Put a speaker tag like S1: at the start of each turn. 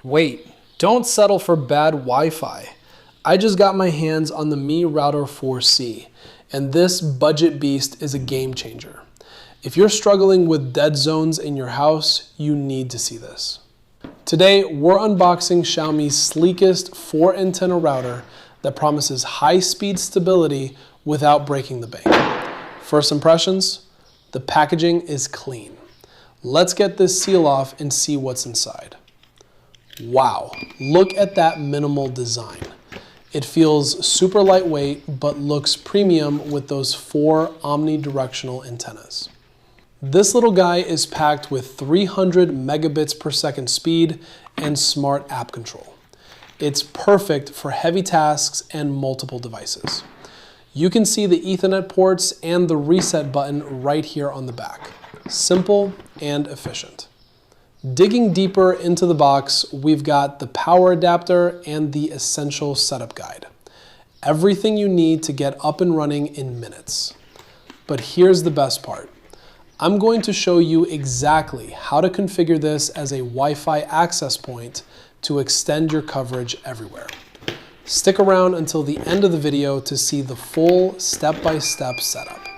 S1: Wait, don't settle for bad Wi-Fi. I just got my hands on the Mi Router 4C, and this budget beast is a game changer. If you're struggling with dead zones in your house, you need to see this. Today, we're unboxing Xiaomi's sleekest 4-antenna router that promises high-speed stability without breaking the bank. First impressions, the packaging is clean. Let's get this seal off and see what's inside. Wow, look at that minimal design. It feels super lightweight, but looks premium with those 4 omni-directional antennas. This little guy is packed with 300 megabits per second speed and smart app control. It's perfect for heavy tasks and multiple devices. You can see the Ethernet ports and the reset button right here on the back. Simple and efficient. Digging deeper into the box, we've got the power adapter and the essential setup guide. Everything you need to get up and running in minutes. But here's the best part. I'm going to show you exactly how to configure this as a Wi-Fi access point to extend your coverage everywhere. Stick around until the end of the video to see the full step-by-step setup.